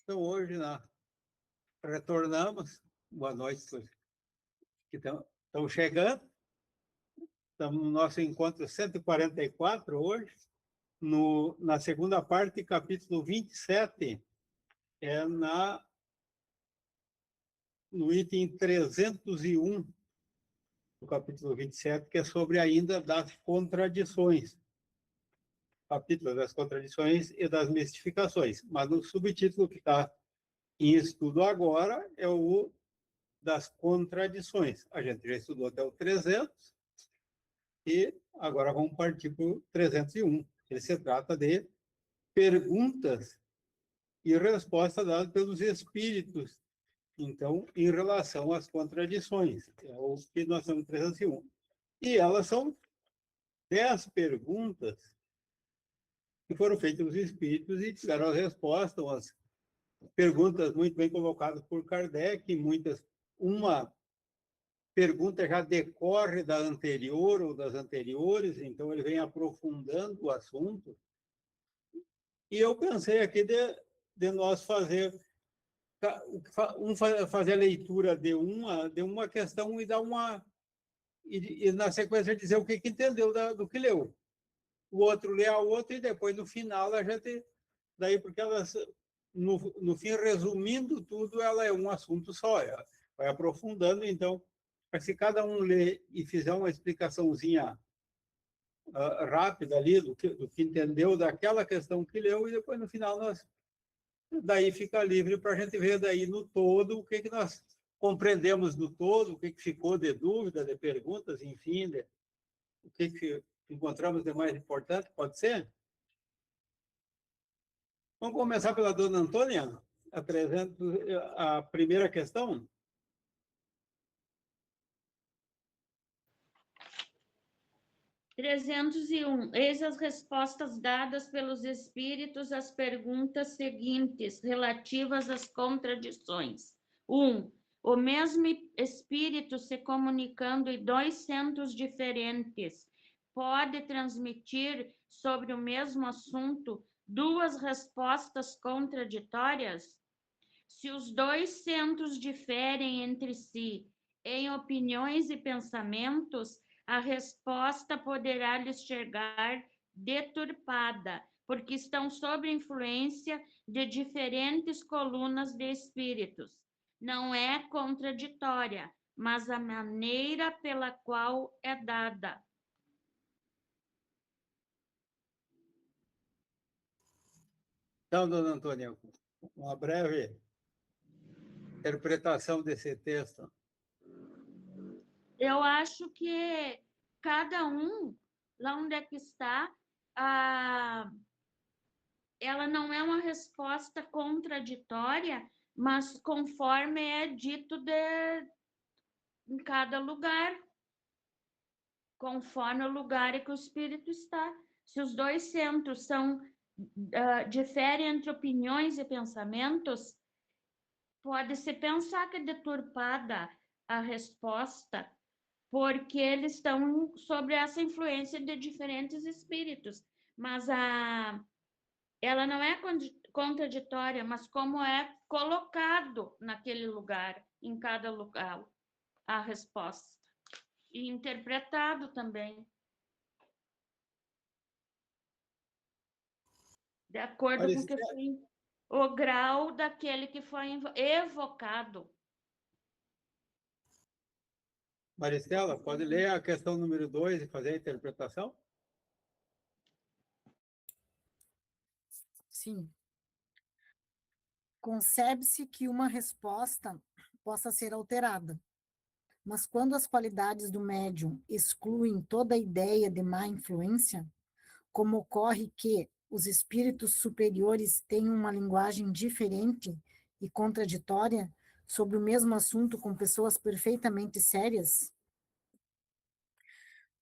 Então, hoje, retornamos. Boa noite, que estão chegando. Estamos no nosso encontro 144 hoje, na segunda parte, capítulo 27, no item 301 do capítulo 27, que é sobre ainda das contradições. Capítulo das contradições e das mistificações. Mas o subtítulo que está em estudo agora é o das contradições. A gente já estudou até o 300 e agora vamos partir para o 301. Ele se trata de perguntas e respostas dadas pelos espíritos. Então, em relação às contradições, é o que nós estamos no 301. E elas são 10 perguntas que foram feitas aos espíritos e tiveram as respostas, umas perguntas muito bem colocadas por Kardec, uma pergunta já decorre da anterior ou das anteriores, então ele vem aprofundando o assunto. E eu pensei aqui de nós fazer fazer a leitura de uma questão e dar e na sequência dizer o que entendeu do que leu. O outro lê a outra e depois no final a gente daí porque elas no fim resumindo tudo ela é um assunto só, ela vai aprofundando, então se cada um ler e fizer uma explicaçãozinha rápida ali do que entendeu daquela questão que leu, e depois no final daí fica livre para a gente ver daí no todo o que nós compreendemos do todo, o que ficou de dúvida, de perguntas, enfim, o que encontramos de mais importante, pode ser? Vamos começar pela dona Antônia, apresento a primeira questão. 301. Eis as respostas dadas pelos espíritos às perguntas seguintes, relativas às contradições. 1. O mesmo espírito se comunicando em 2 centros diferentes pode transmitir sobre o mesmo assunto 2 respostas contraditórias? Se os 2 centros diferem entre si em opiniões e pensamentos, a resposta poderá lhes chegar deturpada, porque estão sob influência de diferentes colunas de espíritos. Não é contraditória, mas a maneira pela qual é dada. Então, dona Antônia, uma breve interpretação desse texto. Eu acho que cada um, lá onde é que está, ela não é uma resposta contraditória, mas conforme é dito em cada lugar, conforme o lugar em que o espírito está. Se os 2 centros diferem entre opiniões e pensamentos, pode-se pensar que é deturpada a resposta, porque eles estão sob essa influência de diferentes espíritos. Mas ela não é contraditória, mas como é colocado naquele lugar, em cada lugar, a resposta. E interpretado também. De acordo com que foi o grau daquele que foi evocado. Maristela, pode ler a questão número 2 e fazer a interpretação? Sim. Concebe-se que uma resposta possa ser alterada, mas quando as qualidades do médium excluem toda a ideia de má influência, como ocorre que os espíritos superiores têm uma linguagem diferente e contraditória sobre o mesmo assunto com pessoas perfeitamente sérias,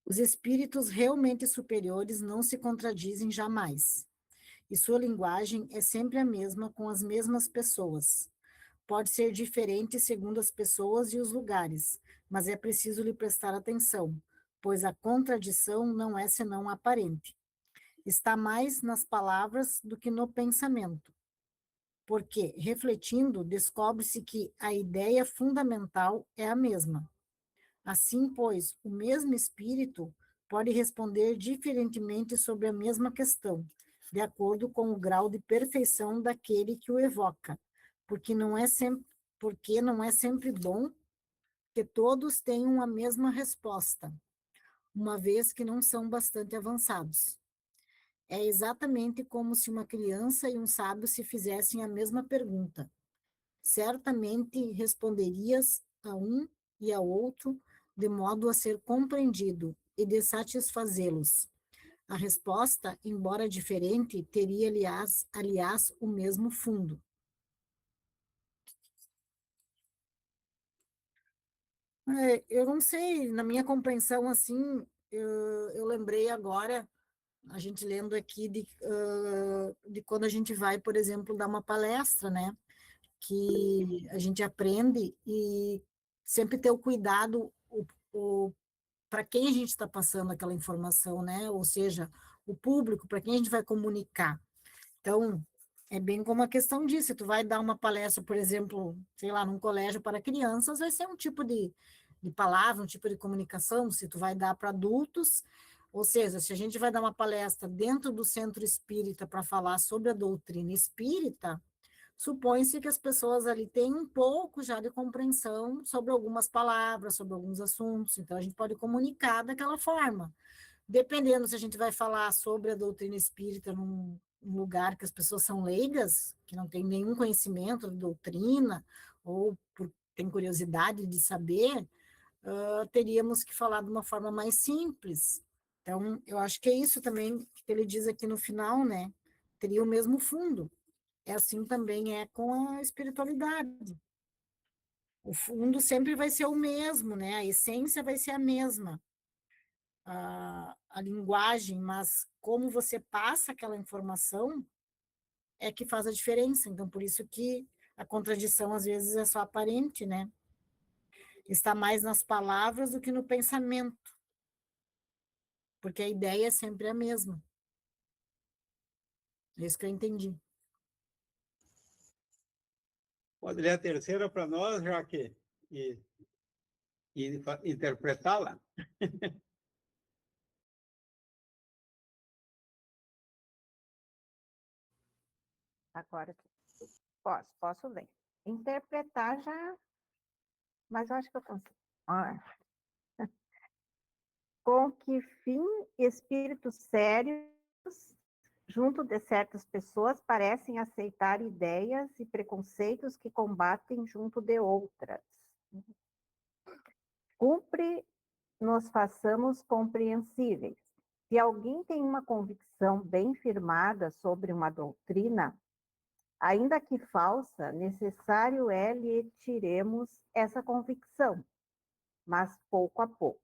os espíritos realmente superiores não se contradizem jamais, e sua linguagem é sempre a mesma com as mesmas pessoas. Pode ser diferente segundo as pessoas e os lugares, mas é preciso lhe prestar atenção, pois a contradição não é senão aparente. Está mais nas palavras do que no pensamento. porque, refletindo, descobre-se que a ideia fundamental é a mesma. Assim, pois, o mesmo espírito pode responder diferentemente sobre a mesma questão, de acordo com o grau de perfeição daquele que o evoca, porque não é sempre bom que todos tenham a mesma resposta, uma vez que não são bastante avançados. É exatamente como se uma criança e um sábio se fizessem a mesma pergunta. Certamente responderias a um e ao outro de modo a ser compreendido e de satisfazê-los. A resposta, embora diferente, teria, aliás, o mesmo fundo. Eu não sei, na minha compreensão, assim, eu lembrei agora, a gente lendo aqui, de quando a gente vai, por exemplo, dar uma palestra, né? Que a gente aprende e sempre ter o cuidado para quem a gente está passando aquela informação, né? Ou seja, o público, para quem a gente vai comunicar. Então, é bem como a questão disso, se tu vai dar uma palestra, por exemplo, sei lá, num colégio para crianças, vai ser um tipo de palavra, um tipo de comunicação, se tu vai dar para adultos, ou seja, se a gente vai dar uma palestra dentro do centro espírita para falar sobre a doutrina espírita, supõe-se que as pessoas ali têm um pouco já de compreensão sobre algumas palavras, sobre alguns assuntos, então a gente pode comunicar daquela forma. Dependendo se a gente vai falar sobre a doutrina espírita num lugar que as pessoas são leigas, que não tem nenhum conhecimento de doutrina, ou tem curiosidade de saber, teríamos que falar de uma forma mais simples. Então, eu acho que é isso também que ele diz aqui no final, né? Teria o mesmo fundo. É assim também é com a espiritualidade. O fundo sempre vai ser o mesmo, né? A essência vai ser a mesma, a linguagem, mas como você passa aquela informação é que faz a diferença. Então, por isso que a contradição às vezes é só aparente, né? Está mais nas palavras do que no pensamento, porque a ideia é sempre a mesma. É isso que eu entendi. Pode ler a terceira para nós, já que e, interpretá-la. Agora posso ler. Interpretar já, mas eu acho que eu consigo. Ah. Com que fim espíritos sérios, junto de certas pessoas, parecem aceitar ideias e preconceitos que combatem junto de outras. Cumpre nos façamos compreensíveis. Se alguém tem uma convicção bem firmada sobre uma doutrina, ainda que falsa, necessário é lhe tiremos essa convicção, mas pouco a pouco.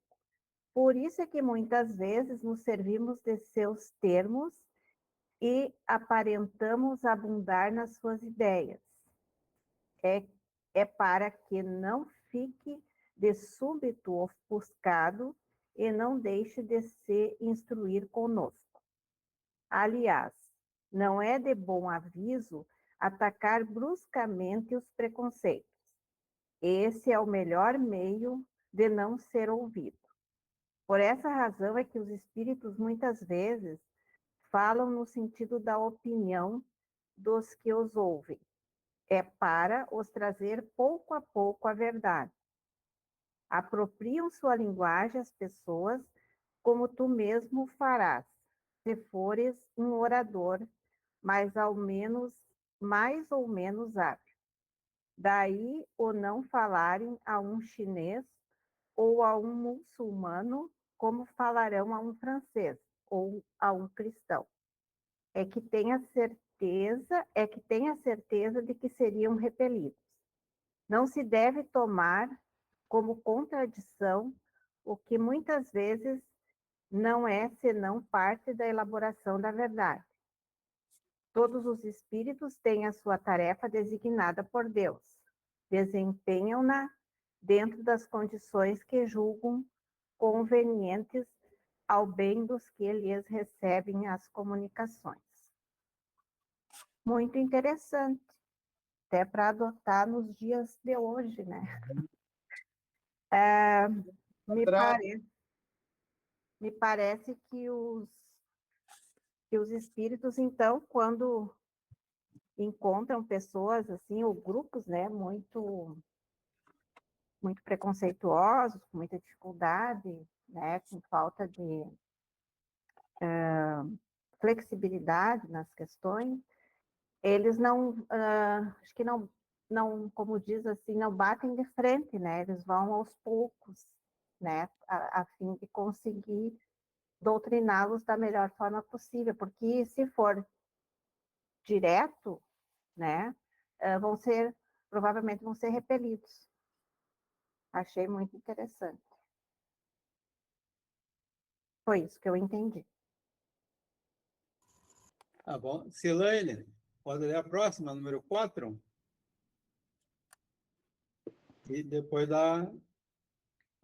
Por isso é que muitas vezes nos servimos de seus termos e aparentamos abundar nas suas ideias. É para que não fique de súbito ofuscado e não deixe de se instruir conosco. Aliás, não é de bom aviso atacar bruscamente os preconceitos. Esse é o melhor meio de não ser ouvido. Por essa razão é que os espíritos muitas vezes falam no sentido da opinião dos que os ouvem. É para os trazer pouco a pouco a verdade. Apropriam sua linguagem às pessoas, como tu mesmo farás, se fores um orador, mais ou menos hábil. Daí o não falarem a um chinês ou a um muçulmano como falarão a um francês ou a um cristão. É que tenha certeza de que seriam repelidos. Não se deve tomar como contradição o que muitas vezes não é senão parte da elaboração da verdade. Todos os espíritos têm a sua tarefa designada por Deus. Desempenham-na dentro das condições que julgam convenientes ao bem dos que lhes recebem as comunicações. Muito interessante. até para adotar nos dias de hoje, né? Me parece que os espíritos, então, quando encontram pessoas assim, ou grupos, né, muito preconceituosos, com muita dificuldade, né, com falta de flexibilidade nas questões, eles não, acho que não, como diz assim, não batem de frente, né, eles vão aos poucos, né, a fim de conseguir doutriná-los da melhor forma possível, porque se for direto, né, provavelmente vão ser repelidos. Achei muito interessante. Foi isso que eu entendi. Tá bom. Silene, pode ler a próxima, número 4? E depois dar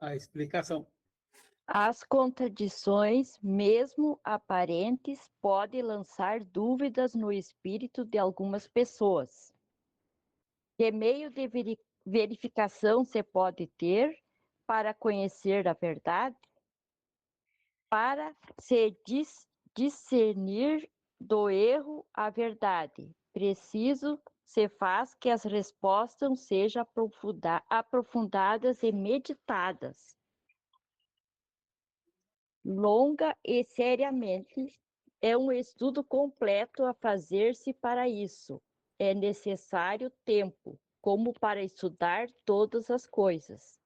a explicação. As contradições, mesmo aparentes, podem lançar dúvidas no espírito de algumas pessoas. Que meio de verificação se pode ter para conhecer a verdade? Para se discernir do erro a verdade, preciso se faz que as respostas sejam aprofundadas e meditadas. Longa e seriamente, é um estudo completo a fazer-se para isso. É necessário tempo, como para estudar todas as coisas.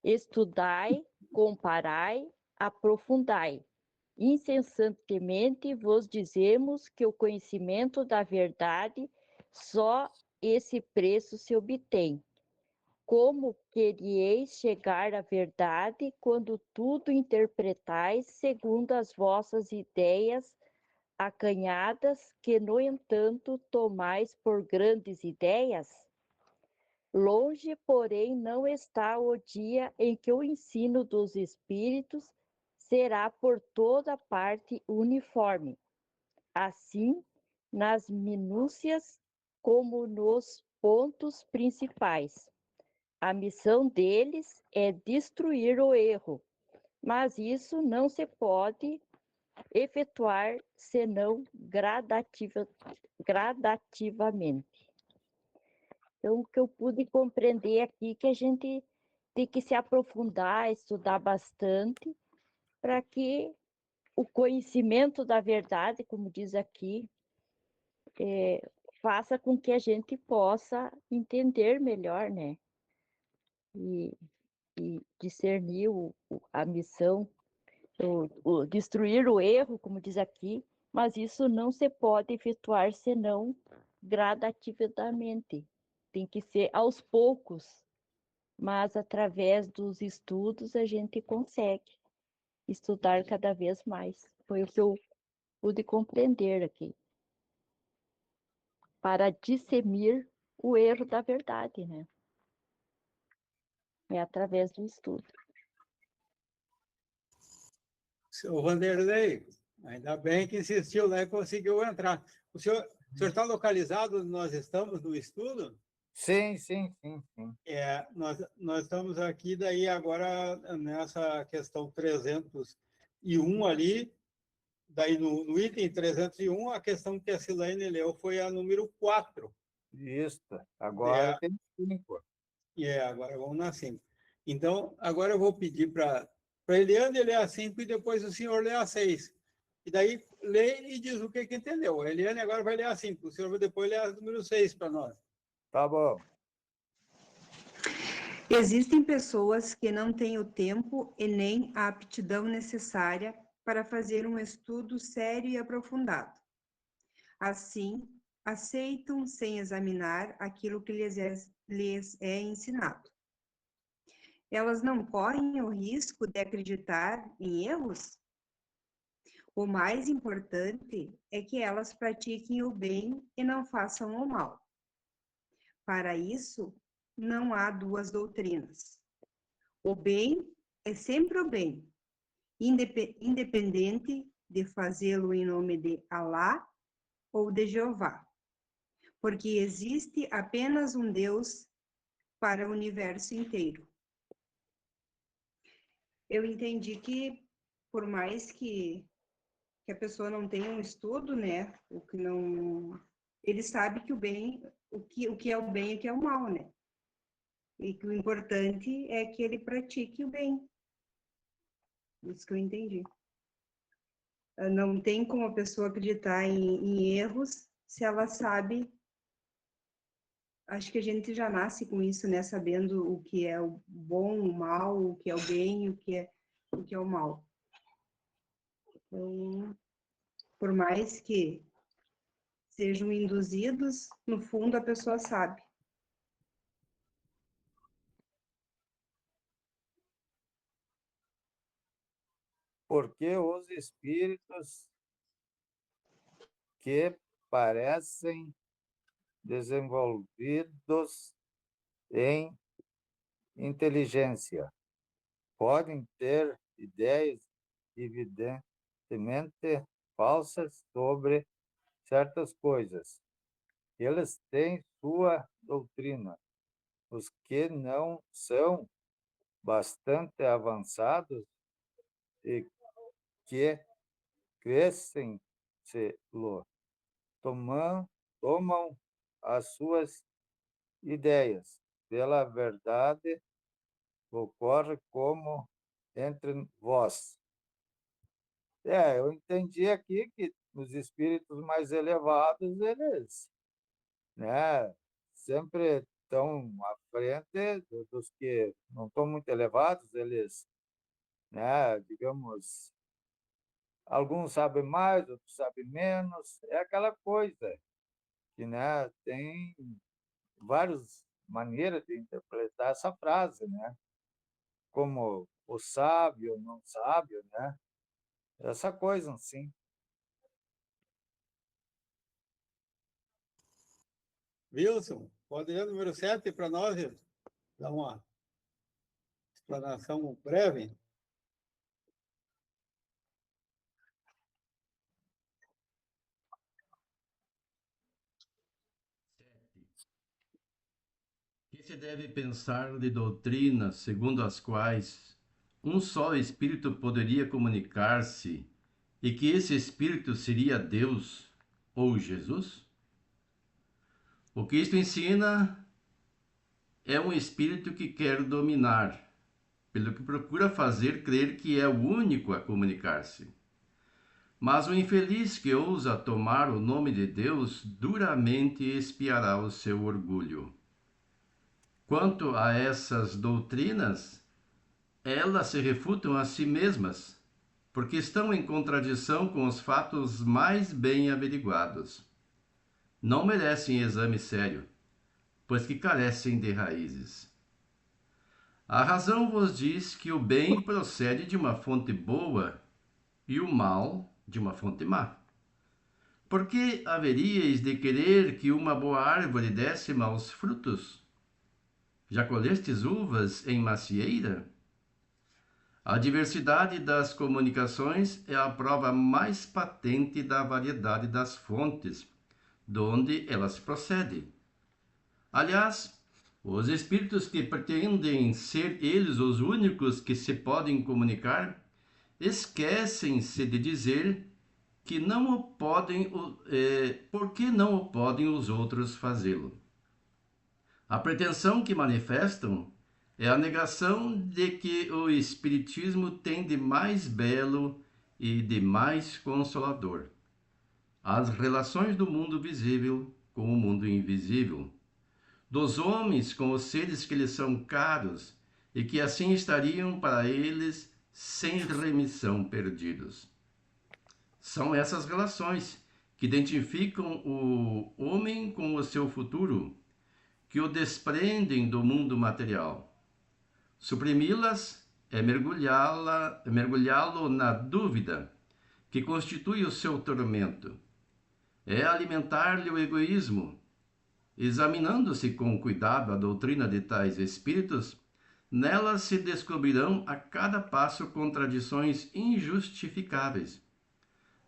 Estudai, comparai, aprofundai. Incessantemente vos dizemos que o conhecimento da verdade só esse preço se obtém. Como quereis chegar à verdade quando tudo interpretais segundo as vossas ideias acanhadas, que, no entanto, tomais por grandes ideias? Longe, porém, não está o dia em que o ensino dos espíritos será por toda parte uniforme, assim nas minúcias como nos pontos principais. A missão deles é destruir o erro, mas isso não se pode efetuar senão gradativamente. Então, o que eu pude compreender aqui é que a gente tem que se aprofundar, estudar bastante, para que o conhecimento da verdade, como diz aqui, faça com que a gente possa entender melhor, né? E discernir a missão, destruir o erro, como diz aqui, mas isso não se pode efetuar senão gradativamente. Tem que ser aos poucos, mas através dos estudos a gente consegue estudar cada vez mais. Foi o que eu pude compreender aqui. Para discernir o erro da verdade, né? É através do estudo. Seu Vanderlei, ainda bem que insistiu lá e conseguiu entrar. O senhor está localizado onde nós estamos no estudo? Sim. Nós estamos aqui daí agora nessa questão 301 ali, daí no item 301, a questão que a Silene leu foi a número 4. Isso. Agora tem 5. Agora vamos na 5. Então, agora eu vou pedir para a Eliane ler a 5 e depois o senhor lê a 6. E daí lê e diz o que entendeu. A Eliane agora vai ler a 5, o senhor vai depois ler a número 6 para nós. Tá bom. Existem pessoas que não têm o tempo e nem a aptidão necessária para fazer um estudo sério e aprofundado. Assim, aceitam sem examinar aquilo que lhes é ensinado. Elas não correm o risco de acreditar em erros? O mais importante é que elas pratiquem o bem e não façam o mal. Para isso, não há duas doutrinas. O bem é sempre o bem, independente de fazê-lo em nome de Alá ou de Jeová. porque existe apenas um Deus para o universo inteiro. Eu entendi que, por mais que a pessoa não tenha um estudo, né, o que não, ele sabe que o bem, o que é o bem e o que é o mal, né? E que o importante é que ele pratique o bem. Isso que eu entendi. Não tem como a pessoa acreditar em erros se ela sabe. Acho que a gente já nasce com isso, né? Sabendo o que é o bom, o mal, o que é o bem, o que é o mal. Então, por mais que sejam induzidos, no fundo a pessoa sabe. Porque os espíritos que parecem desenvolvidos em inteligência podem ter ideias evidentemente falsas sobre certas coisas. Eles têm sua doutrina. Os que não são bastante avançados e que crescem-se-lo tomam as suas ideias pela verdade, ocorre como entre vós. Eu entendi aqui que os espíritos mais elevados, eles, né, sempre estão à frente dos que não estão muito elevados, eles, né, digamos, alguns sabem mais, outros sabem menos, é aquela coisa que, né, tem várias maneiras de interpretar essa frase, né? Como o sábio, não sábio, né? Essa coisa assim. Wilson, pode ler o número 7 para nós, Wilson? Dar uma explanação breve. Que se deve pensar de doutrinas segundo as quais um só espírito poderia comunicar-se e que esse espírito seria Deus ou Jesus? O que isto ensina é um espírito que quer dominar, pelo que procura fazer crer que é o único a comunicar-se. Mas o infeliz que ousa tomar o nome de Deus duramente espiará o seu orgulho. Quanto a essas doutrinas, elas se refutam a si mesmas, porque estão em contradição com os fatos mais bem averiguados. Não merecem exame sério, pois que carecem de raízes. A razão vos diz que o bem procede de uma fonte boa e o mal de uma fonte má. Por que haveríeis de querer que uma boa árvore desse maus frutos? Já colhestes uvas em macieira? A diversidade das comunicações é a prova mais patente da variedade das fontes, de onde elas procedem. Aliás, os espíritos que pretendem ser eles os únicos que se podem comunicar, esquecem-se de dizer que não o podem, por que não o podem os outros fazê-lo. A pretensão que manifestam é a negação de que o Espiritismo tem de mais belo e de mais consolador as relações do mundo visível com o mundo invisível, dos homens com os seres que lhes são caros e que assim estariam para eles sem remissão perdidos. São essas relações que identificam o homem com o seu futuro, que o desprendem do mundo material. Suprimi-las é mergulhá-lo na dúvida, que constitui o seu tormento. É alimentar-lhe o egoísmo. Examinando-se com cuidado a doutrina de tais espíritos, nelas se descobrirão a cada passo contradições injustificáveis.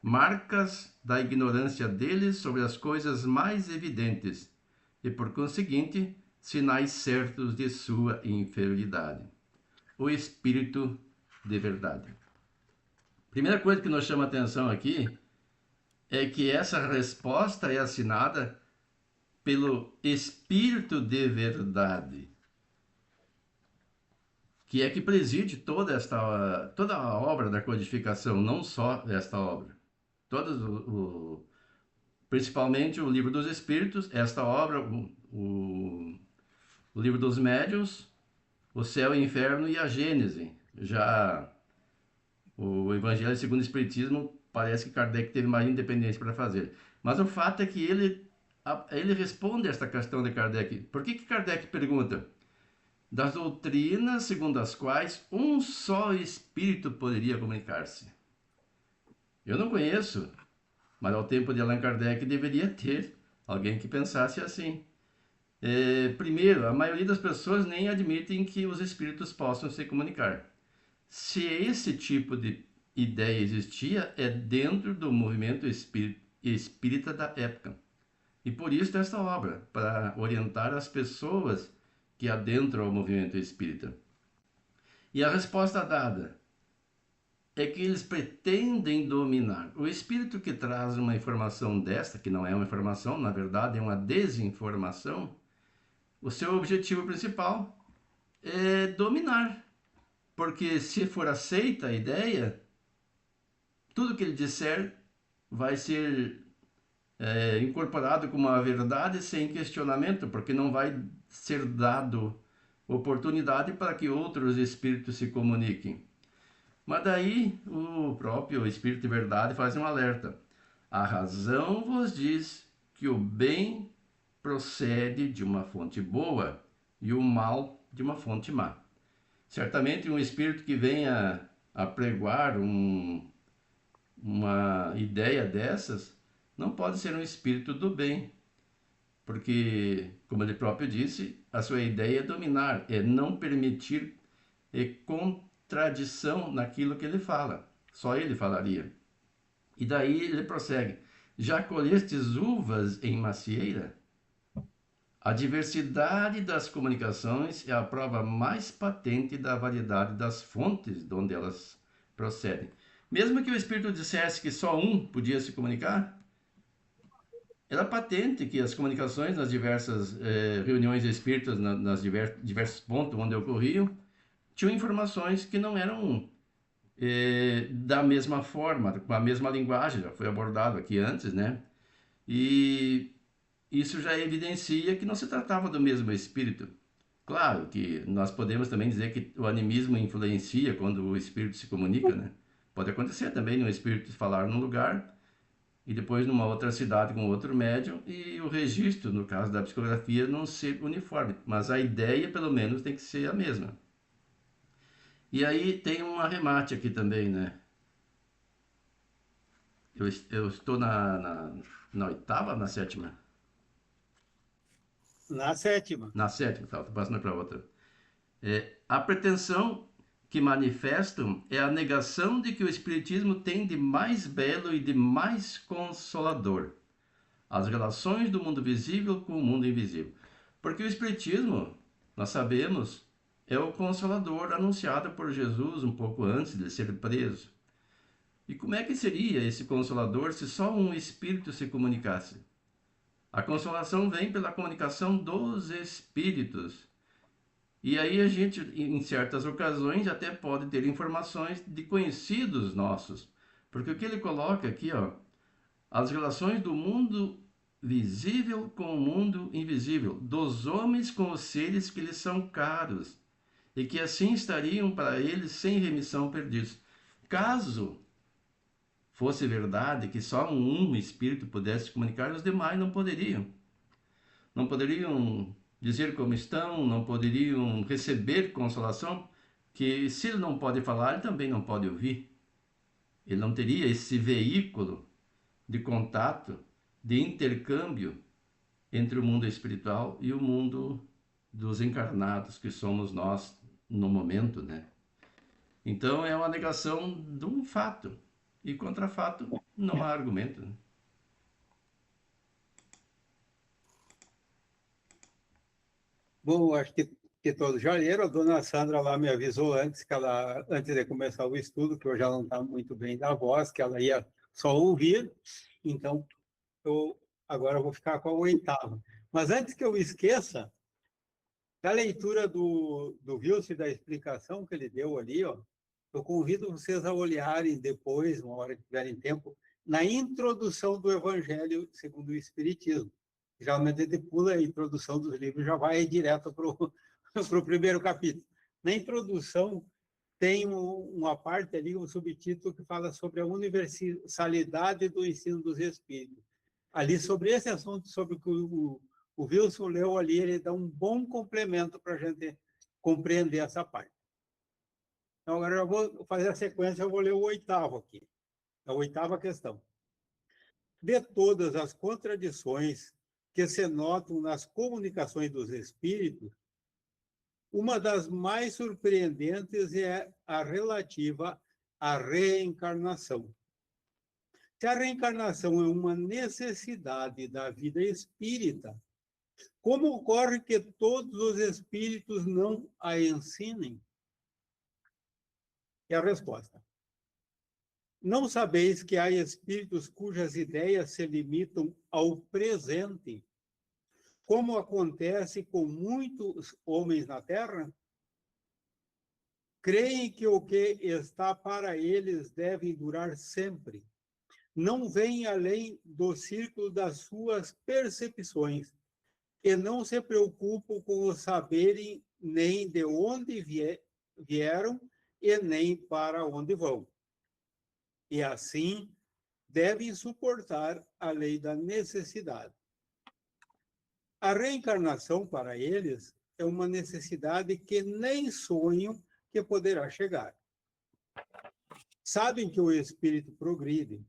marcas da ignorância deles sobre as coisas mais evidentes e, por conseguinte, sinais certos de sua inferioridade. O Espírito de verdade. Primeira coisa que nos chama a atenção aqui é que essa resposta é assinada pelo Espírito de verdade, que é que preside toda a obra da codificação, não só esta obra. Principalmente o Livro dos Espíritos, esta obra, o Livro dos Médiuns, o Céu e o Inferno e a Gênese. Já o Evangelho segundo o Espiritismo, parece que Kardec teve mais independência para fazer. Mas o fato é que ele responde a esta questão de Kardec. Por que Kardec pergunta? Das doutrinas segundo as quais um só Espírito poderia comunicar-se. Eu não conheço, mas ao tempo de Allan Kardec deveria ter alguém que pensasse assim. Primeiro, a maioria das pessoas nem admitem que os espíritos possam se comunicar. Se esse tipo de ideia existia, é dentro do movimento espírita da época. E por isso esta obra, para orientar as pessoas que adentram o movimento espírita. E a resposta dada é que eles pretendem dominar. O espírito que traz uma informação desta, que não é uma informação, na verdade é uma desinformação, o seu objetivo principal é dominar. Porque se for aceita a ideia, tudo que ele disser vai ser incorporado como uma verdade sem questionamento, porque não vai ser dado oportunidade para que outros espíritos se comuniquem. Mas daí o próprio Espírito de Verdade faz um alerta. A razão vos diz que o bem procede de uma fonte boa e o mal de uma fonte má. Certamente um espírito que venha a pregoar uma ideia dessas não pode ser um espírito do bem, porque, como ele próprio disse, a sua ideia é dominar, é não permitir contradição naquilo que ele fala. Só ele falaria. E daí ele prossegue. Já colhestes uvas em macieira? A diversidade das comunicações é a prova mais patente da variedade das fontes de onde elas procedem. Mesmo que o Espírito dissesse que só um podia se comunicar, era patente que as comunicações nas diversas reuniões espíritas, nas diversos pontos onde ocorriam, tinham informações que não eram da mesma forma, com a mesma linguagem, já foi abordado aqui antes, né? E isso já evidencia que não se tratava do mesmo espírito. Claro que nós podemos também dizer que o animismo influencia quando o espírito se comunica, né? Pode acontecer também no espírito falar num lugar e depois numa outra cidade com outro médium e o registro, no caso da psicografia, não ser uniforme. Mas a ideia, pelo menos, tem que ser a mesma. E aí tem um arremate aqui também, né? Eu estou na oitava ou na sétima? Na sétima. Na sétima, tá, tô passando para outra. A pretensão que manifestam é a negação de que o Espiritismo tem de mais belo e de mais consolador as relações do mundo visível com o mundo invisível. Porque o Espiritismo, nós sabemos, é o consolador anunciado por Jesus um pouco antes de ser preso. E como é que seria esse consolador se só um espírito se comunicasse? A consolação vem pela comunicação dos espíritos. E aí a gente, em certas ocasiões, até pode ter informações de conhecidos nossos. Porque o que ele coloca aqui, ó, as relações do mundo visível com o mundo invisível, dos homens com os seres que lhes são caros, e que assim estariam para eles sem remissão perdidos. Caso fosse verdade que só um espírito pudesse se comunicar, os demais não poderiam. Não poderiam dizer como estão, não poderiam receber consolação, que se ele não pode falar, ele também não pode ouvir. Ele não teria esse veículo de contato, de intercâmbio entre o mundo espiritual e o mundo dos encarnados, que somos nós no momento, né? Então é uma negação de um fato. E contra fato não há argumento. Né? Bom, acho que todos já leram. A dona Sandra lá me avisou antes, antes de começar o estudo, que eu já não está muito bem da voz, que ela ia só ouvir. Então, agora eu vou ficar com a oitava. Mas antes que eu esqueça, da leitura do Wilson e da explicação que ele deu ali, ó, eu convido vocês a olharem depois, uma hora que tiverem tempo, na introdução do Evangelho segundo o Espiritismo. Geralmente a gente pula a introdução dos livros, já vai direto para o primeiro capítulo. Na introdução, tem uma parte ali, um subtítulo que fala sobre a universalidade do ensino dos Espíritos. Ali, sobre esse assunto, sobre o que o Wilson leu ali, ele dá um bom complemento para a gente compreender essa parte. Então, agora eu vou fazer a sequência, eu vou ler o oitavo aqui. A oitava questão. De todas as contradições que se notam nas comunicações dos espíritos, uma das mais surpreendentes é a relativa à reencarnação. Se a reencarnação é uma necessidade da vida espírita, como ocorre que todos os espíritos não a ensinem? E a resposta. Não sabeis que há espíritos cujas ideias se limitam ao presente, como acontece com muitos homens na Terra? Creem que o que está para eles deve durar sempre. Não veem além do círculo das suas percepções e não se preocupam com o saberem nem de onde vieram e nem para onde vão. E assim devem suportar a lei da necessidade. A reencarnação para eles é uma necessidade que nem sonham que poderá chegar. Sabem que o espírito progride,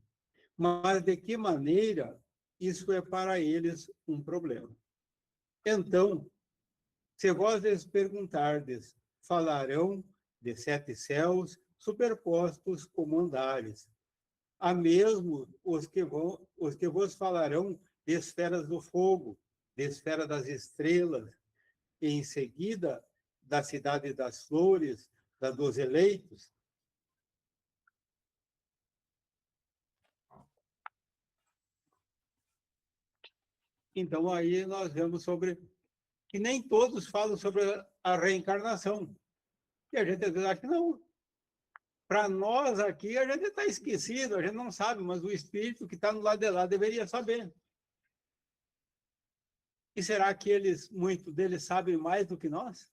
mas de que maneira isso é para eles um problema. Então, se vós lhes perguntardes, falarão de 7 céus superpostos como andares. Há mesmo os que vos falarão de esferas do fogo, de esfera das estrelas, e em seguida da cidade das flores, da dos eleitos. Então, aí nós vemos sobre que nem todos falam sobre a reencarnação. E a gente às vezes acha que não. Para nós aqui, a gente está esquecido, a gente não sabe, mas o espírito que está no lado de lá deveria saber. E será que muitos deles sabem mais do que nós?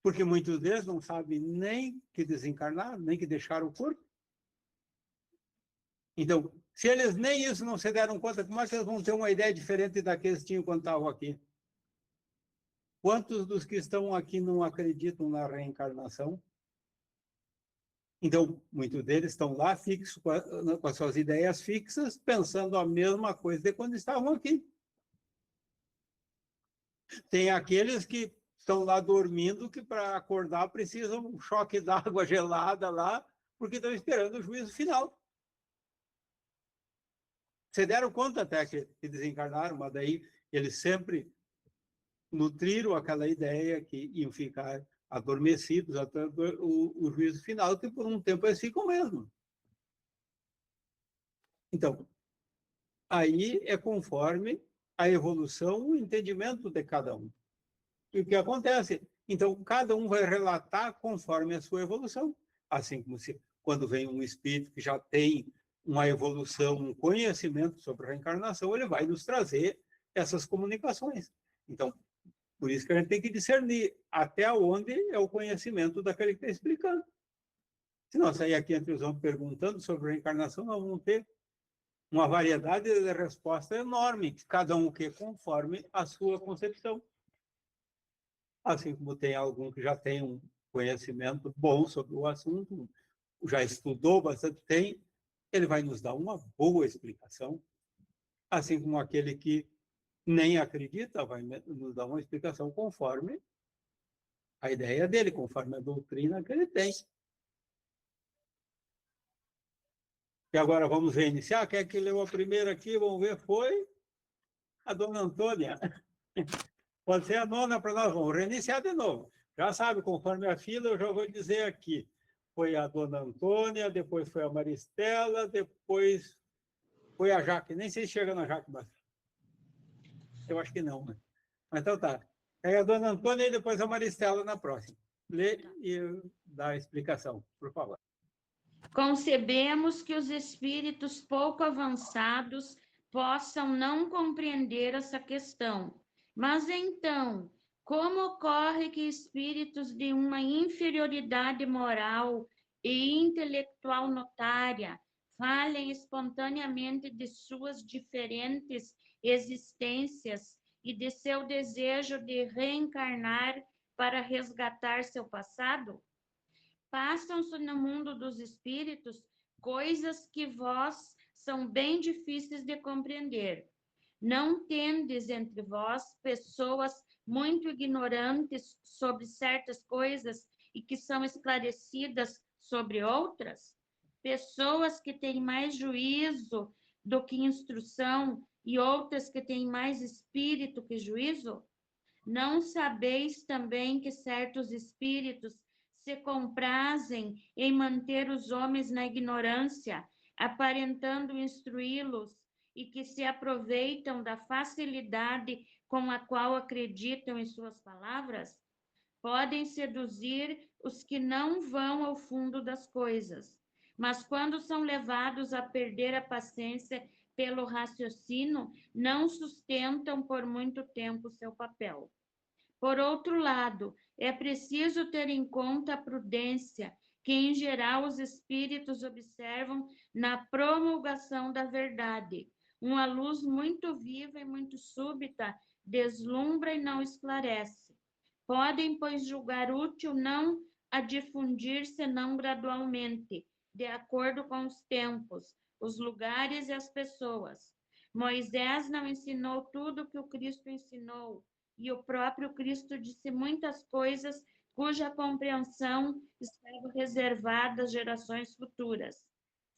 Porque muitos deles não sabem nem que desencarnaram, nem que deixaram o corpo. Então, se eles nem isso não se deram conta, como é que eles vão ter uma ideia diferente da que eles tinham quando estavam aqui? Quantos dos que estão aqui não acreditam na reencarnação? Então, muitos deles estão lá fixos, com as suas ideias fixas, pensando a mesma coisa de quando estavam aqui. Tem aqueles que estão lá dormindo, que para acordar precisam um choque d'água gelada lá, porque estão esperando o juízo final. Se deram conta até que desencarnaram, mas daí eles sempre nutriram aquela ideia que iam ficar adormecidos até o juízo final, que por um tempo eles ficam mesmo. Então, aí é conforme a evolução, o entendimento de cada um. E o que acontece? Então, cada um vai relatar conforme a sua evolução. Assim como quando vem um espírito que já tem uma evolução, um conhecimento sobre a reencarnação, ele vai nos trazer essas comunicações. Então, por isso que a gente tem que discernir até onde é o conhecimento daquele que está explicando. Se nós sair aqui entre os homens perguntando sobre a reencarnação, nós vamos ter uma variedade de respostas enorme, cada um que conforme a sua concepção. Assim como tem algum que já tem um conhecimento bom sobre o assunto, já estudou bastante, ele vai nos dar uma boa explicação, assim como aquele que nem acredita vai nos dar uma explicação conforme a ideia dele, conforme a doutrina que ele tem. E agora vamos reiniciar. Quem é que leu a primeira aqui? Vamos ver, foi a dona Antônia. Pode ser a nona para nós. Vamos reiniciar de novo. Já sabe, conforme a fila, eu já vou dizer aqui. Foi a dona Antônia, depois foi a Maristela, depois foi a Jaque. Nem sei se chega na Jaque, mas eu acho que não, né? Mas então tá. Aí a dona Antônia e depois a Maristela na próxima. Lê e dá a explicação, por favor. Concebemos que os espíritos pouco avançados possam não compreender essa questão. Mas então, como ocorre que espíritos de uma inferioridade moral e intelectual notária falem espontaneamente de suas diferentes existências e de seu desejo de reencarnar para resgatar seu passado? Passam-se no mundo dos espíritos coisas que vós são bem difíceis de compreender. Não tendes entre vós pessoas muito ignorantes sobre certas coisas e que são esclarecidas sobre outras? Pessoas que têm mais juízo do que instrução e outras que têm mais espírito que juízo? Não sabeis também que certos espíritos se comprazem em manter os homens na ignorância, aparentando instruí-los, e que se aproveitam da facilidade com a qual acreditam em suas palavras? Podem seduzir os que não vão ao fundo das coisas, mas quando são levados a perder a paciência pelo raciocínio, não sustentam por muito tempo seu papel. Por outro lado, é preciso ter em conta a prudência que, em geral, os espíritos observam na promulgação da verdade. Uma luz muito viva e muito súbita deslumbra e não esclarece. Podem, pois, julgar útil não a difundir, senão gradualmente, de acordo com os tempos, os lugares e as pessoas. Moisés não ensinou tudo o que o Cristo ensinou, e o próprio Cristo disse muitas coisas cuja compreensão estava reservada às gerações futuras.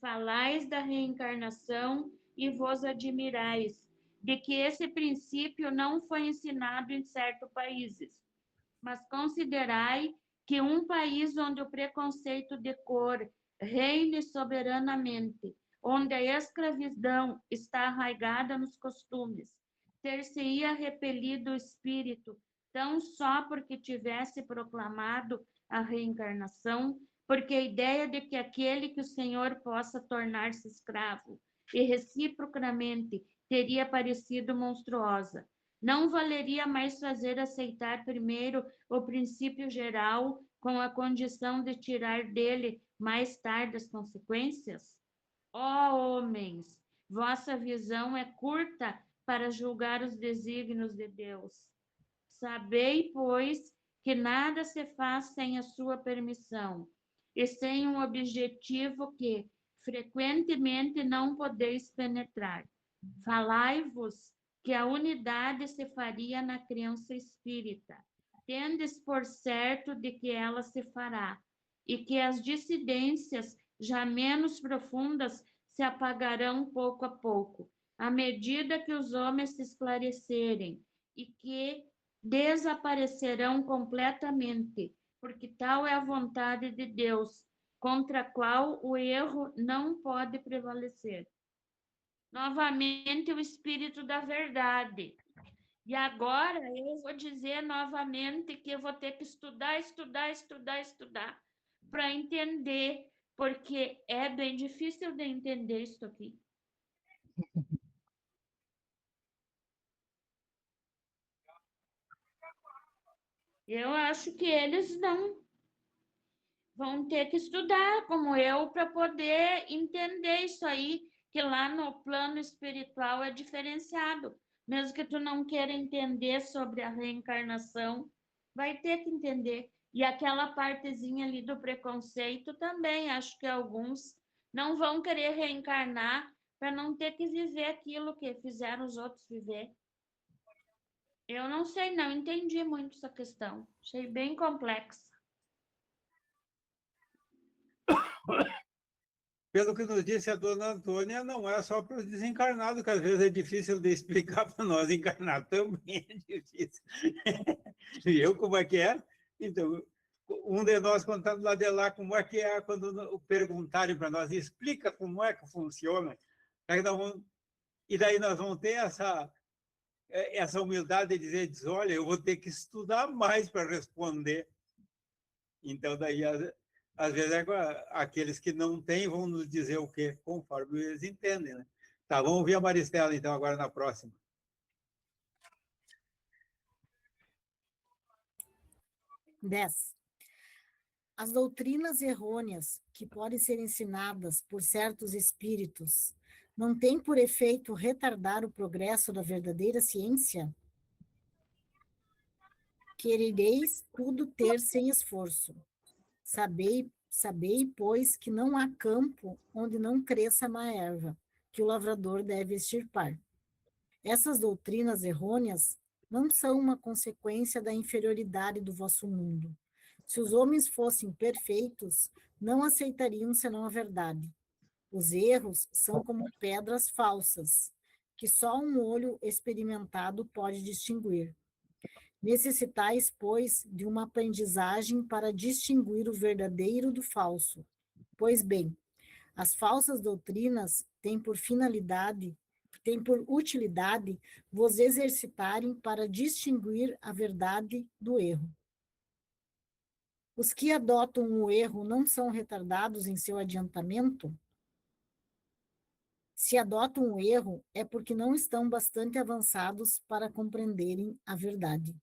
Falais da reencarnação e vos admirais de que esse princípio não foi ensinado em certos países, mas considerai que um país onde o preconceito de cor reine soberanamente, onde a escravidão está arraigada nos costumes, ter-se-ia repelido o espírito, tão só porque tivesse proclamado a reencarnação, porque a ideia de que aquele que o Senhor possa tornar-se escravo e reciprocamente teria parecido monstruosa. Não valeria mais fazer aceitar primeiro o princípio geral com a condição de tirar dele mais tarde as consequências? Ó homens, vossa visão é curta para julgar os desígnios de Deus. Sabei, pois, que nada se faz sem a sua permissão, e sem um objetivo que, frequentemente, não podeis penetrar. Falai-vos que a unidade se faria na crença espírita. Tendes por certo de que ela se fará, e que as dissidências, já menos profundas, se apagarão pouco a pouco, à medida que os homens se esclarecerem, e que desaparecerão completamente, porque tal é a vontade de Deus, contra a qual o erro não pode prevalecer. Novamente, o Espírito da Verdade. E agora eu vou dizer novamente que eu vou ter que estudar para entender, porque é bem difícil de entender isso aqui. Eu acho que eles não vão ter que estudar como eu para poder entender isso aí, que lá no plano espiritual é diferenciado. Mesmo que tu não queira entender sobre a reencarnação, vai ter que entender. E aquela partezinha ali do preconceito também, acho que alguns não vão querer reencarnar para não ter que viver aquilo que fizeram os outros viver. Eu não sei, não entendi muito essa questão. Achei bem complexa. pelo que nos disse a dona Antônia, não é só para os desencarnados, que às vezes é difícil de explicar para nós encarnados, também é difícil. Viu como é que é? Então, um de nós contando lá de lá como é que é, quando perguntarem para nós, explica como é que funciona. E daí nós vamos ter essa humildade de dizer, olha, eu vou ter que estudar mais para responder. Então, daí, às vezes, aqueles que não têm vão nos dizer o quê? Conforme eles entendem, né? Tá, vamos ouvir a Maristela, então, agora na próxima. 10. As doutrinas errôneas que podem ser ensinadas por certos espíritos não têm por efeito retardar o progresso da verdadeira ciência? Querereis tudo ter sem esforço. Sabei, pois, que não há campo onde não cresça má erva, que o lavrador deve extirpar. Essas doutrinas errôneas não são uma consequência da inferioridade do vosso mundo. Se os homens fossem perfeitos, não aceitariam senão a verdade. Os erros são como pedras falsas, que só um olho experimentado pode distinguir. Necessitais, pois, de uma aprendizagem para distinguir o verdadeiro do falso. Pois bem, as falsas doutrinas têm por utilidade vos exercitarem para distinguir a verdade do erro. Os que adotam o erro não são retardados em seu adiantamento? Se adotam o erro, é porque não estão bastante avançados para compreenderem a verdade.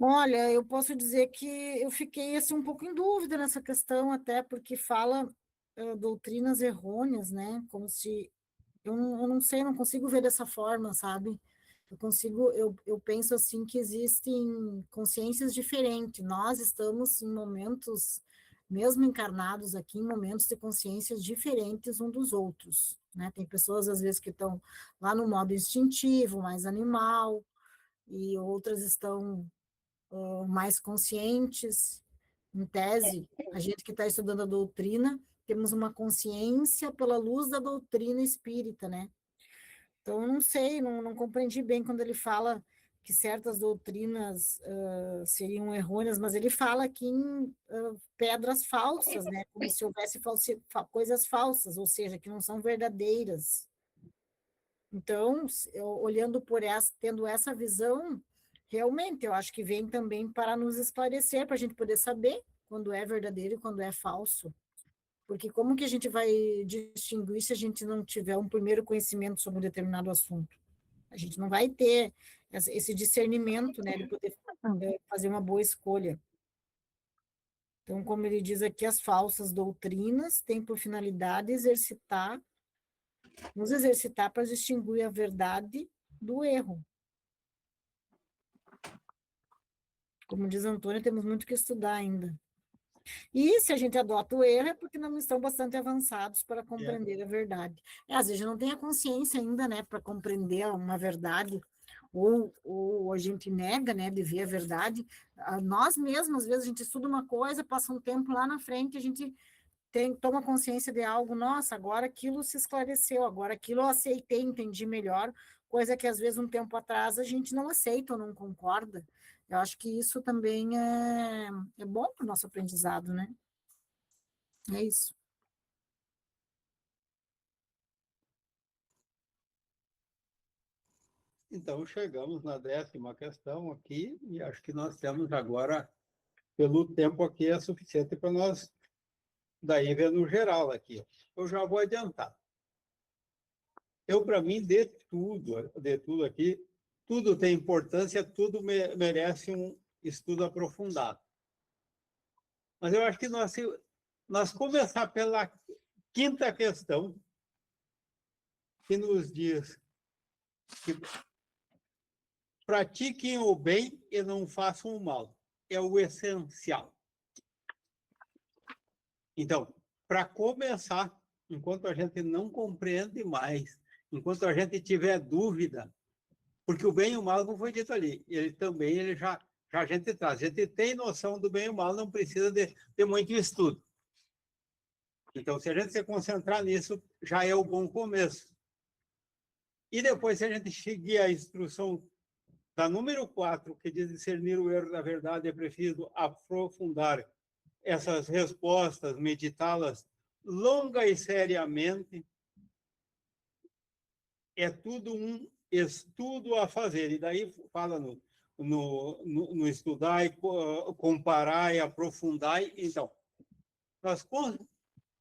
Olha, eu posso dizer que eu fiquei assim, um pouco em dúvida nessa questão, até porque fala doutrinas errôneas, né? Como se... Eu não sei, não consigo ver dessa forma, sabe? Eu penso assim que existem consciências diferentes. Nós estamos em momentos, mesmo encarnados aqui, em momentos de consciências diferentes um dos outros, né? Tem pessoas, às vezes, que estão lá no modo instintivo, mais animal, e outras estão mais conscientes. Em tese, a gente que está estudando a doutrina, temos uma consciência pela luz da doutrina espírita, né? Então, eu não sei, não compreendi bem quando ele fala que certas doutrinas seriam errôneas, mas ele aqui em pedras falsas, né? Como se houvesse coisas falsas, ou seja, que não são verdadeiras. Então, olhando tendo essa visão, realmente, eu acho que vem também para nos esclarecer, para a gente poder saber quando é verdadeiro e quando é falso. Porque como que a gente vai distinguir se a gente não tiver um primeiro conhecimento sobre um determinado assunto? A gente não vai ter esse discernimento, né, de poder fazer uma boa escolha. Então, como ele diz aqui, as falsas doutrinas têm por finalidade nos exercitar para distinguir a verdade do erro. Como diz Antônio, temos muito que estudar ainda. E se a gente adota o erro, é porque não estão bastante avançados para compreender a verdade. Às vezes não tem a consciência ainda, né, para compreender uma verdade, ou a gente nega, né, de ver a verdade. Nós mesmos, às vezes, a gente estuda uma coisa, passa um tempo lá na frente, a gente toma consciência de algo, nossa, agora aquilo se esclareceu, agora aquilo eu aceitei, entendi melhor, coisa que às vezes um tempo atrás a gente não aceita ou não concorda. Eu acho que isso também é bom para o nosso aprendizado, né? É isso. Então, chegamos na 10ª questão aqui, e acho que nós temos agora, pelo tempo aqui, é suficiente para nós daí ver no geral aqui. Eu já vou adiantar. Para mim, de tudo aqui, tudo tem importância, tudo merece um estudo aprofundado. Mas eu acho que nós começar pela 5ª questão, que nos diz que pratiquem o bem e não façam o mal. É o essencial. Então, para começar, enquanto a gente não compreende mais, enquanto a gente tiver dúvida, porque o bem e o mal, como foi dito ali, ele já já a gente traz. A gente tem noção do bem e o mal, não precisa de muito estudo. Então, se a gente se concentrar nisso, já é o bom começo. E depois, se a gente seguir a instrução da número 4, que diz discernir o erro da verdade, é preciso aprofundar essas respostas, meditá-las longa e seriamente. É tudo um estudo a fazer. E daí fala no estudar, e comparar e aprofundar. Então, nós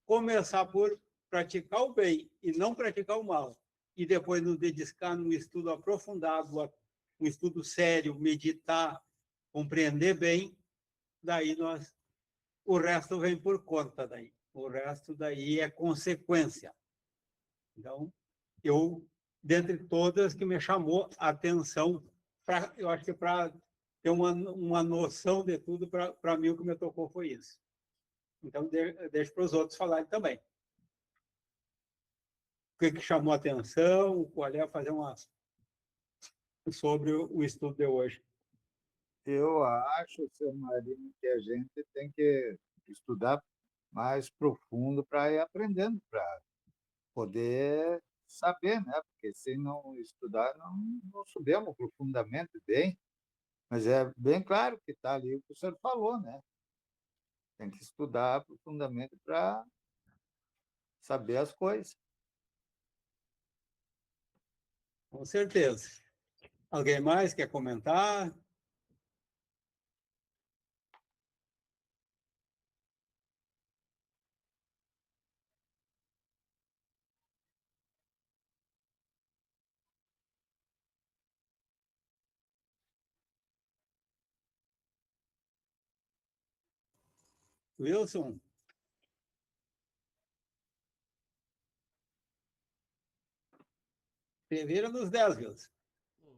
começar por praticar o bem e não praticar o mal, e depois nos dedicar num estudo aprofundado, um estudo sério, meditar, compreender bem, daí o resto vem por conta daí. O resto daí é consequência. Então, dentre todas, que me chamou a atenção, eu acho que para ter uma noção de tudo, para mim o que me tocou foi isso. Então, deixo para os outros falarem também. O que chamou a atenção, qual é, fazer sobre o estudo de hoje. Eu acho, seu Marinho, que a gente tem que estudar mais profundo para ir aprendendo, para poder saber, né? Porque se não estudar, não sabemos profundamente bem. Mas é bem claro que está ali o que o senhor falou, né? Tem que estudar profundamente para saber as coisas. Com certeza. Alguém mais quer comentar? Wilson? Se vira nos 10, Wilson.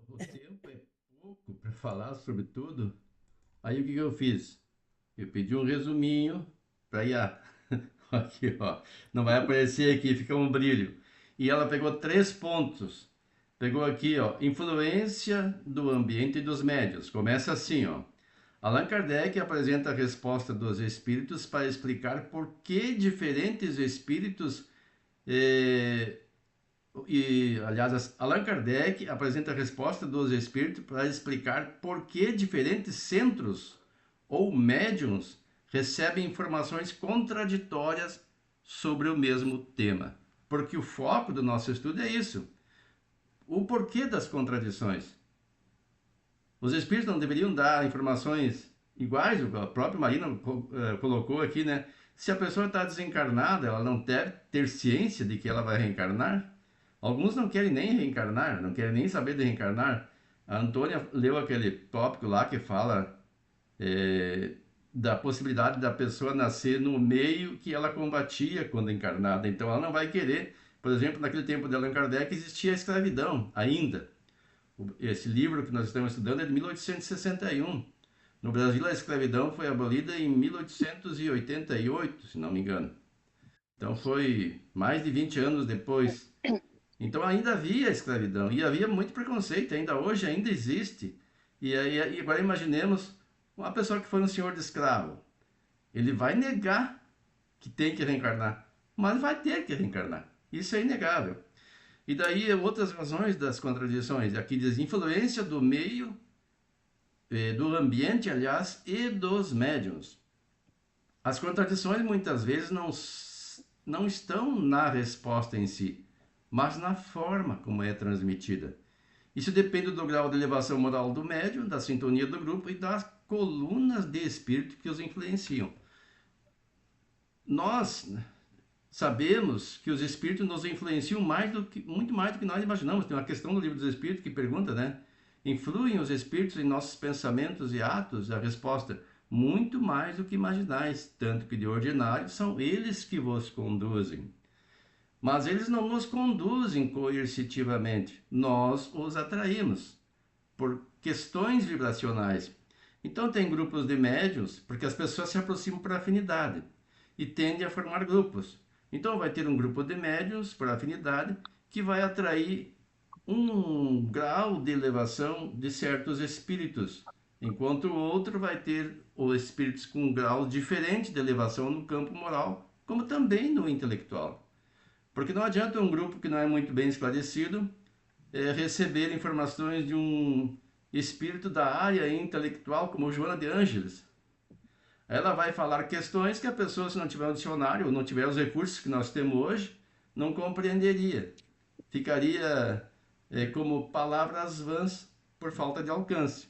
O tempo é pouco para falar sobre tudo. Aí o que eu fiz? Eu pedi um resuminho para IA. Aqui, ó. Não vai aparecer aqui, fica um brilho. E ela pegou 3 pontos. Pegou aqui, ó, influência do ambiente e dos médios. Começa assim, ó. Allan Kardec apresenta a resposta dos espíritos para explicar por que diferentes espíritos aliás, Allan Kardec apresenta a resposta dos espíritos para explicar por que diferentes centros ou médiums recebem informações contraditórias sobre o mesmo tema. Porque o foco do nosso estudo é isso. O porquê das contradições. Os espíritos não deveriam dar informações iguais, o próprio Marina colocou aqui, né? Se a pessoa está desencarnada, ela não deve ter ciência de que ela vai reencarnar? Alguns não querem nem reencarnar, não querem nem saber de reencarnar. A Antônia leu aquele tópico lá que fala da possibilidade da pessoa nascer no meio que ela combatia quando encarnada. Então ela não vai querer. Por exemplo, naquele tempo de Allan Kardec existia a escravidão ainda. Esse livro que nós estamos estudando é de 1861. No Brasil, a escravidão foi abolida em 1888, se não me engano. Então foi mais de 20 anos depois. Então ainda havia escravidão e havia muito preconceito, ainda hoje ainda existe. E agora imaginemos uma pessoa que foi um senhor de escravo. Ele vai negar que tem que reencarnar, mas vai ter que reencarnar. Isso é inegável. E daí outras razões das contradições. Aqui diz influência do meio, do ambiente, aliás, e dos médiuns. As contradições muitas vezes não estão na resposta em si, mas na forma como é transmitida. Isso depende do grau de elevação moral do médium, da sintonia do grupo e das colunas de espírito que os influenciam. Nós sabemos que os espíritos nos influenciam muito mais do que nós imaginamos. Tem uma questão do Livro dos Espíritos que pergunta, né? Influem os espíritos em nossos pensamentos e atos? A resposta: muito mais do que imaginais, tanto que de ordinário são eles que vos conduzem. Mas eles não nos conduzem coercitivamente, nós os atraímos por questões vibracionais. Então tem grupos de médiuns, porque as pessoas se aproximam por afinidade e tendem a formar grupos. Então vai ter um grupo de médiuns por afinidade que vai atrair um grau de elevação de certos espíritos enquanto o outro vai ter os espíritos com um grau diferente de elevação no campo moral, como também no intelectual. Porque não adianta um grupo que não é muito bem esclarecido receber informações de um espírito da área intelectual, como Joana de Ângeles. Ela vai falar questões que a pessoa, se não tiver um dicionário, ou não tiver os recursos que nós temos hoje, não compreenderia. Ficaria como palavras vãs por falta de alcance.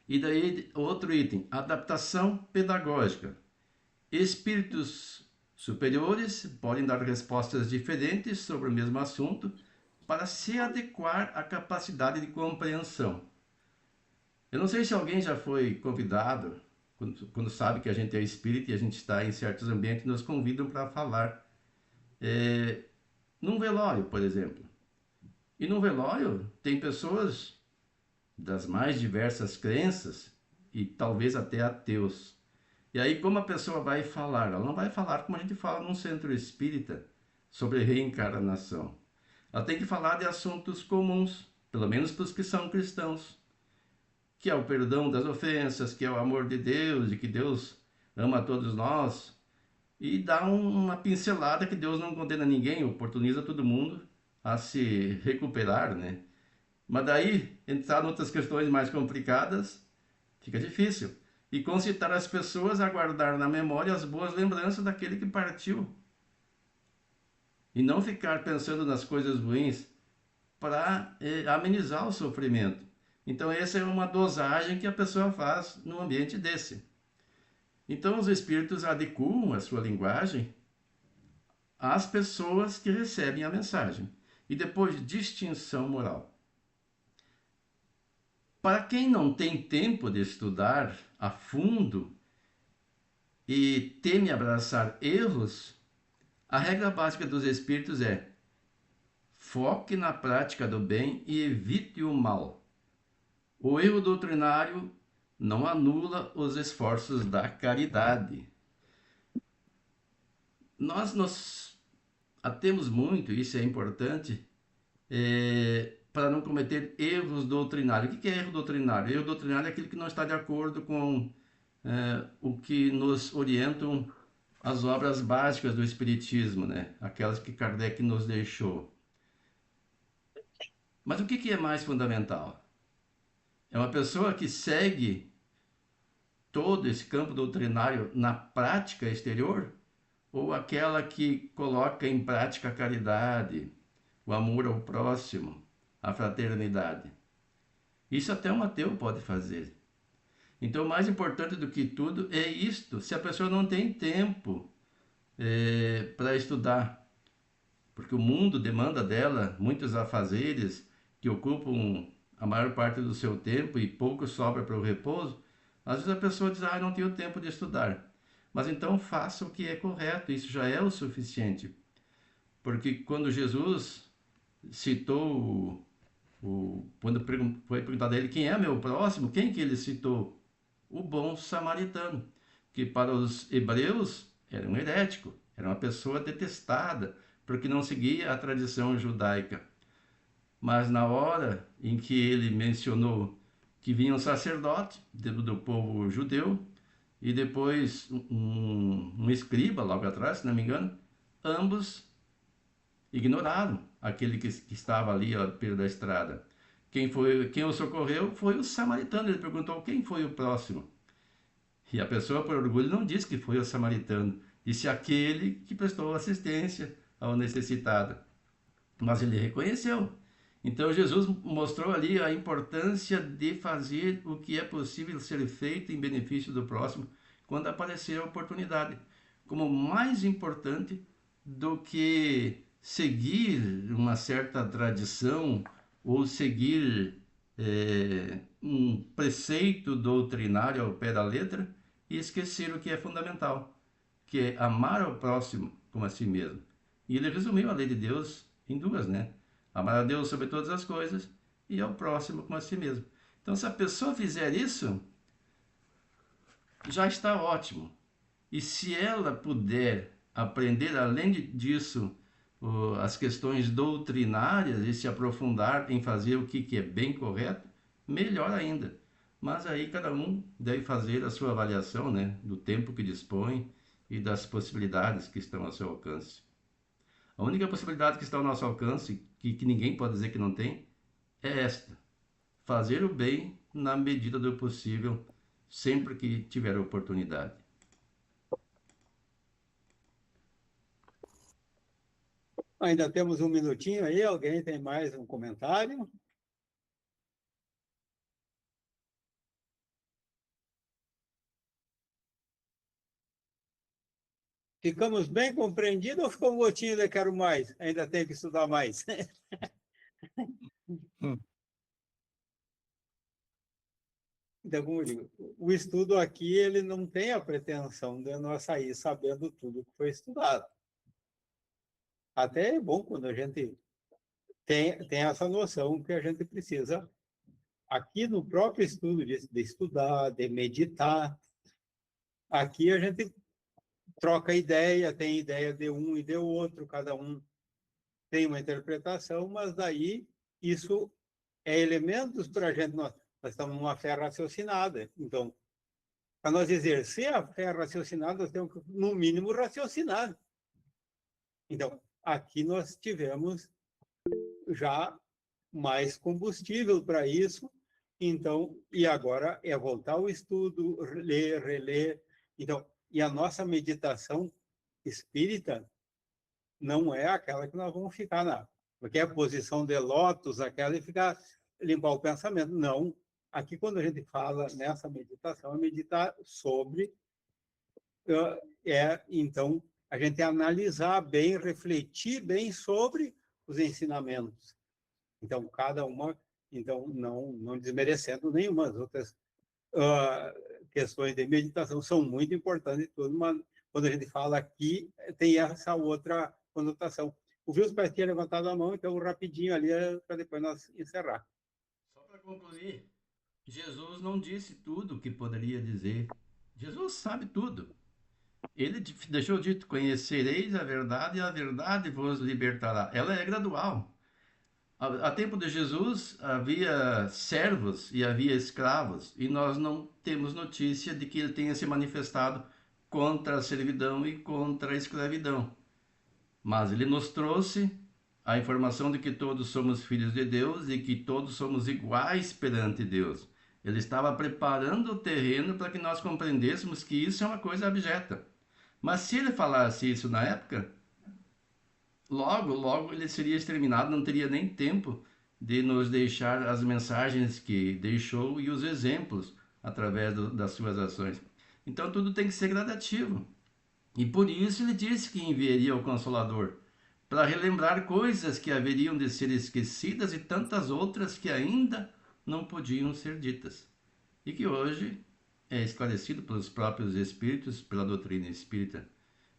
E daí, outro item, adaptação pedagógica. Espíritos superiores podem dar respostas diferentes sobre o mesmo assunto para se adequar à capacidade de compreensão. Eu não sei se alguém já foi convidado, quando sabe que a gente é espírita e a gente está em certos ambientes, nos convidam para falar. Num velório, por exemplo. E no velório tem pessoas das mais diversas crenças e talvez até ateus. E aí, como a pessoa vai falar? Ela não vai falar como a gente fala num centro espírita sobre reencarnação. Ela tem que falar de assuntos comuns, pelo menos para os que são cristãos, que é o perdão das ofensas, que é o amor de Deus, e que Deus ama a todos nós, e dá uma pincelada que Deus não condena ninguém, oportuniza todo mundo a se recuperar, né? Mas daí, entrar em outras questões mais complicadas, fica difícil. E concitar as pessoas a guardar na memória as boas lembranças daquele que partiu. E não ficar pensando nas coisas ruins para amenizar o sofrimento. Então, essa é uma dosagem que a pessoa faz num ambiente desse. Então, os espíritos adequam a sua linguagem às pessoas que recebem a mensagem. E depois, distinção moral. Para quem não tem tempo de estudar a fundo e teme abraçar erros, a regra básica dos espíritos é: foque na prática do bem e evite o mal. O erro doutrinário não anula os esforços da caridade. Nós nos atemos muito, isso é importante, para não cometer erros doutrinários. O que é erro doutrinário? Erro doutrinário é aquilo que não está de acordo com o que nos orientam as obras básicas do Espiritismo, né? Aquelas que Kardec nos deixou. Mas o que é mais fundamental? É uma pessoa que segue todo esse campo doutrinário na prática exterior, ou aquela que coloca em prática a caridade, o amor ao próximo, a fraternidade? Isso até um ateu pode fazer. Então, o mais importante do que tudo é isto. Se a pessoa não tem tempo para estudar, porque o mundo demanda dela muitos afazeres que ocupam a maior parte do seu tempo e pouco sobra para o repouso, às vezes a pessoa diz: não tenho tempo de estudar. Mas então faça o que é correto, isso já é o suficiente. Porque quando Jesus citou, quando foi perguntado a ele quem é meu próximo, quem que ele citou? O bom samaritano, que para os hebreus era um herético, era uma pessoa detestada, porque não seguia a tradição judaica. Mas na hora em que ele mencionou que vinha um sacerdote do povo judeu e depois um escriba logo atrás, se não me engano, ambos ignoraram aquele que estava ali ao pé da estrada. Quem o socorreu foi o samaritano. Ele perguntou quem foi o próximo. E a pessoa, por orgulho, não disse que foi o samaritano, disse aquele que prestou assistência ao necessitado. Mas ele reconheceu. Então Jesus mostrou ali a importância de fazer o que é possível ser feito em benefício do próximo quando aparecer a oportunidade, como mais importante do que seguir uma certa tradição ou seguir um preceito doutrinário ao pé da letra e esquecer o que é fundamental, que é amar ao próximo como a si mesmo. E ele resumiu a lei de Deus em duas, né? Amar a Deus sobre todas as coisas e ao próximo como a si mesmo. Então, se a pessoa fizer isso, já está ótimo. E se ela puder aprender, além disso, as questões doutrinárias e se aprofundar em fazer o que é bem correto, melhor ainda. Mas aí cada um deve fazer a sua avaliação, né, do tempo que dispõe e das possibilidades que estão ao seu alcance. A única possibilidade que está ao nosso alcance, que ninguém pode dizer que não tem, é esta: fazer o bem na medida do possível, sempre que tiver oportunidade. Ainda temos um minutinho aí. Alguém tem mais um comentário? Ficamos bem compreendidos ou ficou um gotinho de quero mais? Ainda tem que estudar mais. Então, como eu digo, o estudo aqui ele não tem a pretensão de nós sair sabendo tudo que foi estudado. Até é bom quando a gente tem essa noção que a gente precisa, aqui no próprio estudo, de estudar, de meditar. Aqui a gente troca ideia, tem ideia de um e de outro, cada um tem uma interpretação, mas daí isso é elementos para a gente. Nós estamos numa fé raciocinada. Então, para nós exercer a fé raciocinada, nós temos que, no mínimo, raciocinar. Então, aqui nós tivemos já mais combustível para isso. Então, e agora é voltar ao estudo, ler, reler. Então, e a nossa meditação espírita não é aquela que nós vamos ficar na, porque é a posição de lótus, aquela e ficar limpar o pensamento. Não. Aqui, quando a gente fala nessa meditação, é meditar sobre, então, a gente analisar bem, refletir bem sobre os ensinamentos. Então, cada uma, então, não desmerecendo nenhuma das outras questões de meditação, são muito importantes, tudo, mas quando a gente fala aqui, tem essa outra conotação. O Wilson parece que tinha levantado a mão, então, rapidinho ali, para depois nós encerrar. Só para concluir, Jesus não disse tudo o que poderia dizer. Jesus sabe tudo. Ele deixou dito: conhecereis a verdade e a verdade vos libertará. Ela é gradual. A tempo de Jesus havia servos e havia escravos, e nós não temos notícia de que ele tenha se manifestado contra a servidão e contra a escravidão. Mas ele nos trouxe a informação de que todos somos filhos de Deus e que todos somos iguais perante Deus. Ele estava preparando o terreno para que nós compreendêssemos que isso é uma coisa abjeta. Mas se ele falasse isso na época, logo ele seria exterminado, não teria nem tempo de nos deixar as mensagens que deixou e os exemplos através das suas ações. Então tudo tem que ser gradativo. E por isso ele disse que enviaria o Consolador, para relembrar coisas que haveriam de ser esquecidas e tantas outras que ainda não podiam ser ditas. E que hoje é esclarecido pelos próprios espíritos, pela doutrina espírita.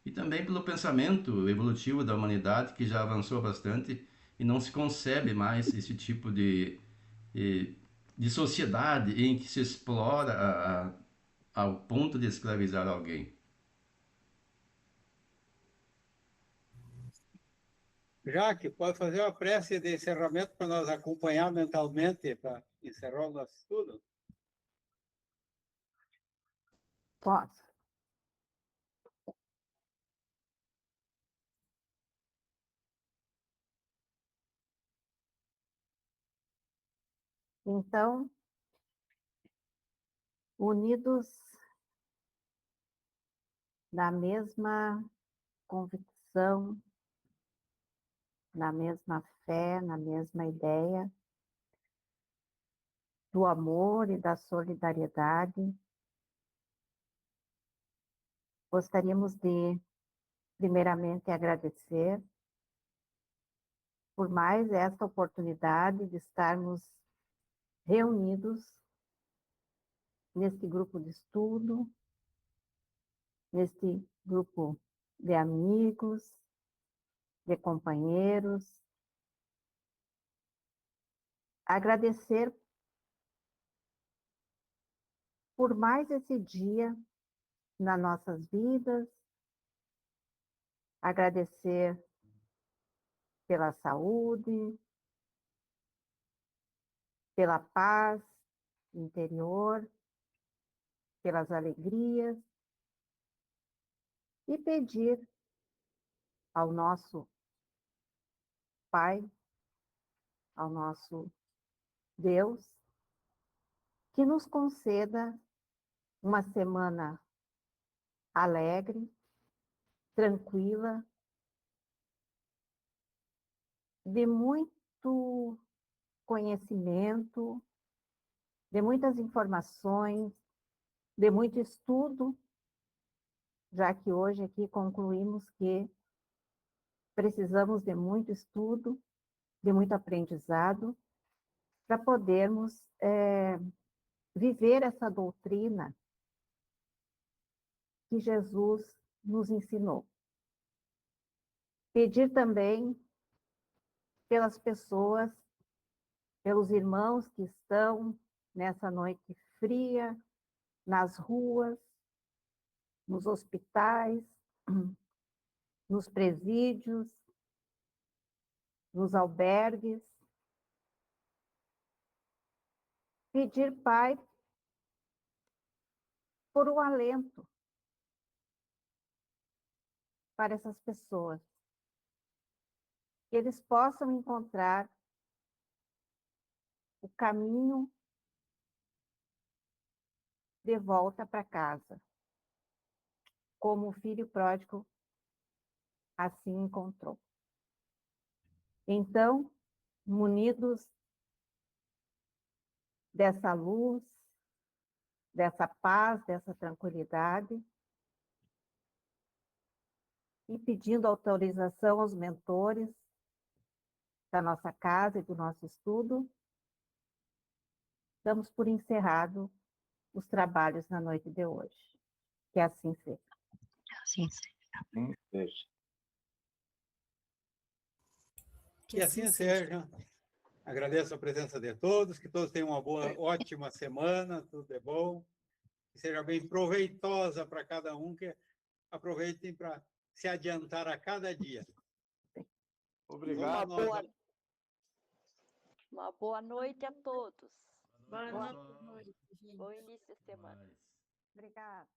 E também pelo pensamento evolutivo da humanidade, que já avançou bastante e não se concebe mais esse tipo de sociedade em que se explora ao ponto de escravizar alguém. Jaque, pode fazer uma prece de encerramento para nós acompanhar mentalmente, para encerrar o nosso estudo? Posso. Então, unidos na mesma convicção, na mesma fé, na mesma ideia do amor e da solidariedade, gostaríamos de, primeiramente, agradecer por mais esta oportunidade de estarmos reunidos neste grupo de estudo, neste grupo de amigos, de companheiros. Agradecer por mais esse dia nas nossas vidas, agradecer pela saúde, pela paz interior, pelas alegrias, e pedir ao nosso Pai, ao nosso Deus, que nos conceda uma semana alegre, tranquila, de muito conhecimento, de muitas informações, de muito estudo, já que hoje aqui concluímos que precisamos de muito estudo, de muito aprendizado, para podermos viver essa doutrina que Jesus nos ensinou. Pedir também pelas pessoas, pelos irmãos que estão nessa noite fria, nas ruas, nos hospitais, nos presídios, nos albergues. Pedir, Pai, por um alento para essas pessoas, que eles possam encontrar o caminho de volta para casa, como o filho pródigo assim encontrou. Então, munidos dessa luz, dessa paz, dessa tranquilidade, e pedindo autorização aos mentores da nossa casa e do nosso estudo, damos por encerrado os trabalhos na noite de hoje. Que assim seja. Assim seja. Que assim seja. Agradeço a presença de todos, que todos tenham uma boa, ótima semana, tudo de bom, que seja bem proveitosa para cada um, que aproveitem para se adiantar a cada dia. Obrigado. Uma boa noite a todos. Boa Boa noite. noite. Bom início de semana. Mais. Obrigada.